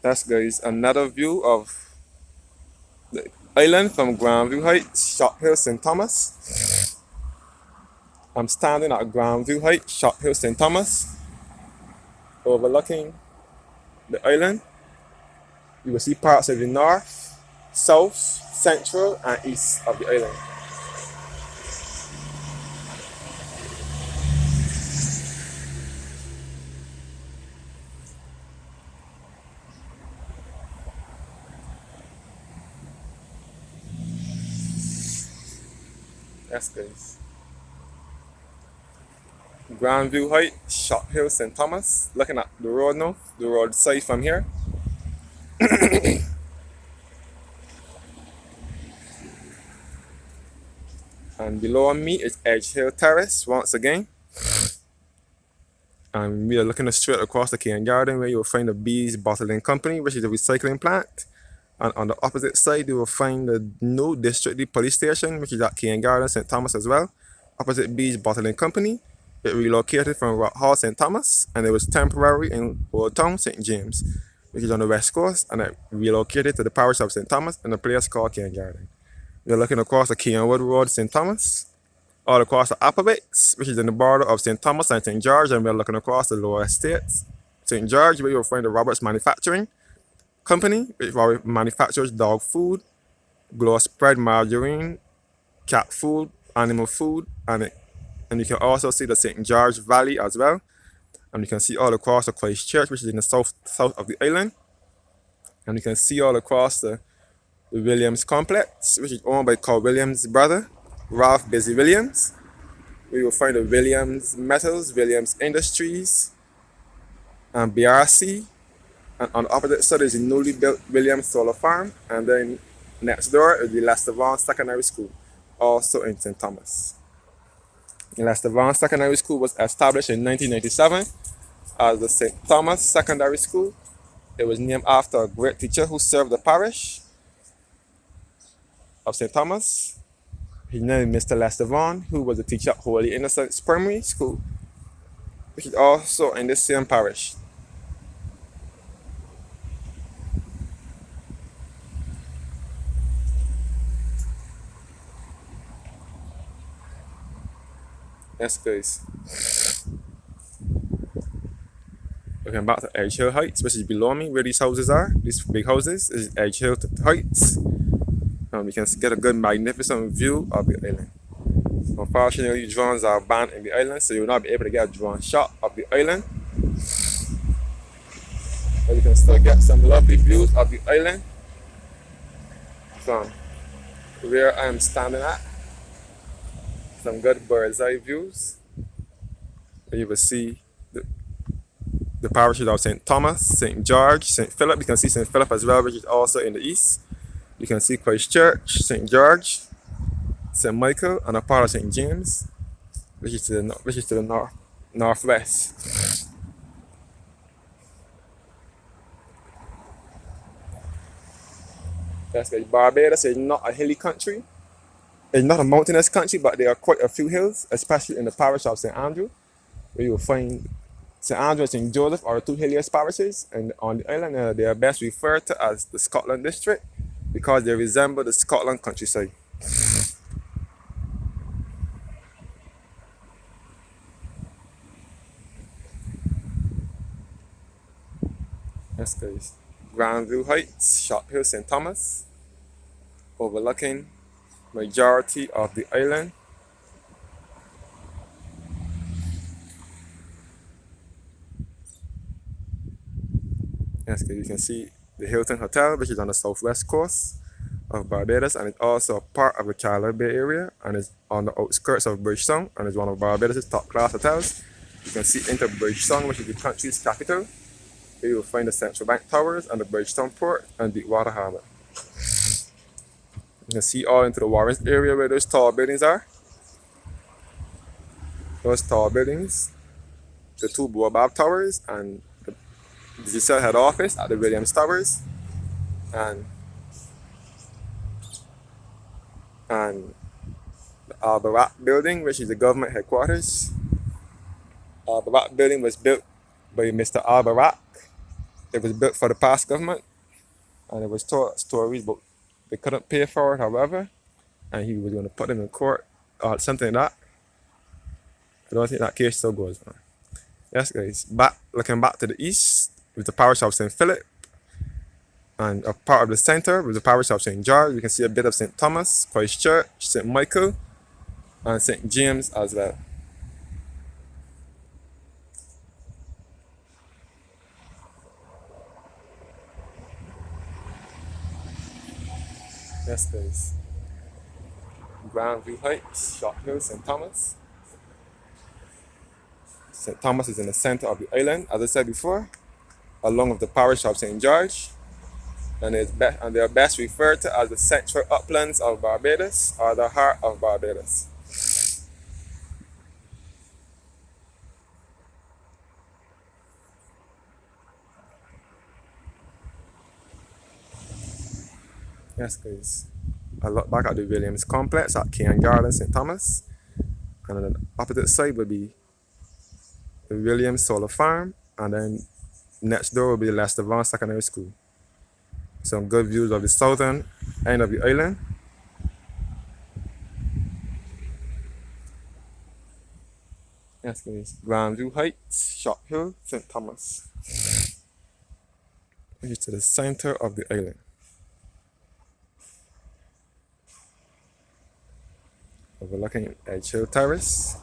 That's guys another view of the island from Grandview Heights, Shop Hill, St. Thomas. I'm standing at Grandview Heights, Shop Hill, St. Thomas, overlooking the island. You will see parts of the north, south, central, and east of the island. That's guys. Grandview Heights, Shop Hill, St. Thomas. Looking at the road now, the road side from here. And below me is Edge Hill Terrace once again. And we are looking straight across the Cane Garden where you will find the Bees Bottling Company, which is a recycling plant. And on the opposite side, you will find the new District Police Station, which is at Cane Garden, St. Thomas as well. Opposite Bees Bottling Company. It relocated from Rock Hall, St. Thomas, and it was temporary in Old Town, St. James, which is on the west coast, and it relocated to the parish of St. Thomas in a place called Cane Garden. We're looking across the Kenwood Road, St. Thomas, all across the Applebeaks, which is in the border of St. Thomas and St. George, and we're looking across the lower estates. St. George, where you'll find the Roberts Manufacturing Company, which manufactures dog food, glow spread margarine, cat food, animal food, and you can also see the St. George Valley as well. And you can see all across the Christ Church, which is in the south of the island. And you can see all across the Williams Complex, which is owned by Carl Williams' brother, Ralph Busy Williams. We will find the Williams Metals, Williams Industries, and BRC. And on the opposite side is the newly built Williams Solar Farm. And then next door is the Lester Vaughan Secondary School, also in St. Thomas. The Lester Vaughan Secondary School was established in 1997 as the St. Thomas Secondary School. It was named after a great teacher who served the parish of St. Thomas. His name is Mr. Lester Vaughan, who was a teacher at Holy Innocents Primary School, which is also in the same parish. Yes, guys. Looking back to Edge Hill Heights, which is below me, where these houses are. These big houses is Edge Hill Heights. We can get a good, magnificent view of the island. Unfortunately, drones are banned in the island, so you'll not be able to get a drone shot of the island. But you can still get some lovely views of the island from where I am standing at. Some good bird's eye views. You will see the parishes of St. Thomas, St. George, St. Philip. You can see St. Philip as well, which is also in the east. You can see Christ Church, St. George, St. Michael, and a part of St. James, which is to the northwest. That's good. Barbados is not a hilly country. It's not a mountainous country, but there are quite a few hills, especially in the parish of St. Andrew, where you will find St. Andrew and St. Joseph are the two hilliest parishes, and on the island they are best referred to as the Scotland District because they resemble the Scotland countryside. Yes, guys. Grandview Heights, Shop Hill, St. Thomas, overlooking majority of the island. Yes, guys, you can see the Hilton Hotel, which is on the southwest coast of Barbados, and it's also a part of the Charlotte Bay area, and it's on the outskirts of Bridgetown, and it's one of Barbados' top class hotels. You can see into Bridgetown, which is the country's capital. Here you will find the Central Bank Towers and the Bridgetown Port and Deepwater Harbor. You can see all into the Warrens area where those tall buildings are. Those tall buildings, the two Baobab Towers, and the Digicel head office at the Williams Towers, and the Albarat building, which is the government headquarters. Albarat building was built by Mr. Albarat It was built for the past government, and it was told stories, but they couldn't pay for it, however, and he was going to put them in court or something like that. I don't think that case still goes on. Yes, guys. Looking back to the east with the parish of St. Philip, and a part of the center with the parish of St. George. You can see a bit of St. Thomas, Christ Church, St. Michael, and St. James as well. Yes, guys. Grandview Heights, Short Hill, St. Thomas. St. Thomas is in the center of the island, as I said before, along with the parish of St. George, and they are best referred to as the central uplands of Barbados or the heart of Barbados. Yes, guys. I look back at the Williams complex at Kean Garden, St. Thomas, and on the opposite side would be the Williams Solar Farm, and then next door will be the Lester Vaughan Secondary School. Some good views of the southern end of the island. Yes, guys. Grandview Heights, Short Hill, St. Thomas. Which is to the center of the island. Overlooking Edge Hill Terrace.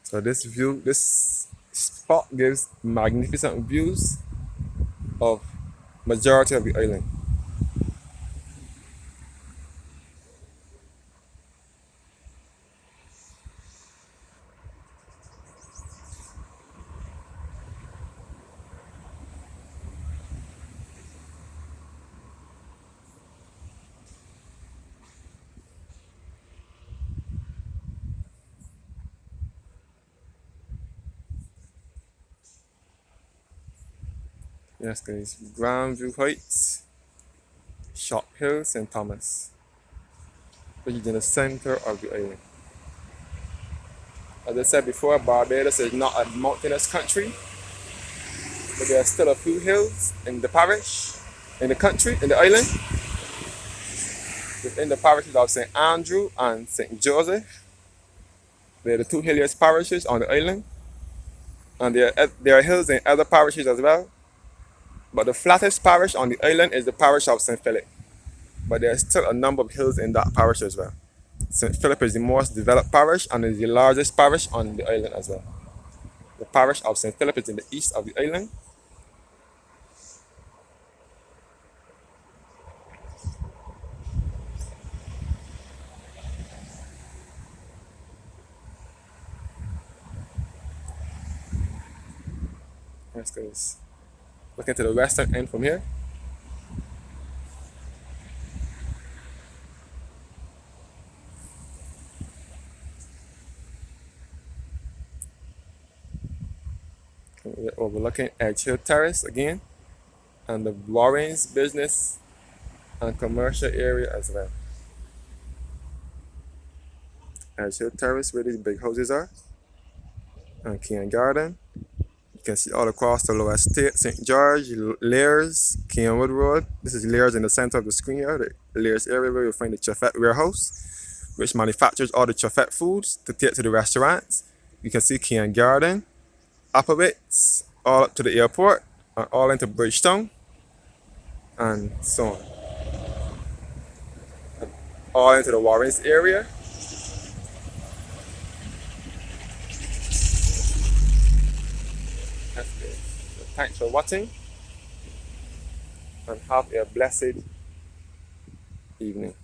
So this spot gives magnificent views of majority of the island. Yes, guys. Grandview Heights, Short Hill, St. Thomas, which is in the center of the island. As I said before, Barbados is not a mountainous country, but there are still a few hills in the parish, in the country, in the island, within the parishes of St. Andrew and St. Joseph. They are the two hilliest parishes on the island, and there are hills in other parishes as well. But the flattest parish on the island is the parish of St. Philip. But there are still a number of hills in that parish as well. St. Philip is the most developed parish and is the largest parish on the island as well. The parish of St. Philip is in the east of the island. Yes, guys. Looking to the western end from here. We're overlooking Edge Hill Terrace again, and the Warren's business and commercial area as well. Edge Hill Terrace, where these big houses are, and Kean Garden. You can see all across the lower estate, St. George, Lears, Kenwood Road. This is Lears in the center of the screen here, the Lears area where you'll find the Chefette warehouse, which manufactures all the Chefette foods to take to the restaurants. You can see Kean Garden, Upperbits, all up to the airport, and all into Bridgetown, and so on. And all into the Warrens area. That's good. So thanks for watching, and have a blessed evening.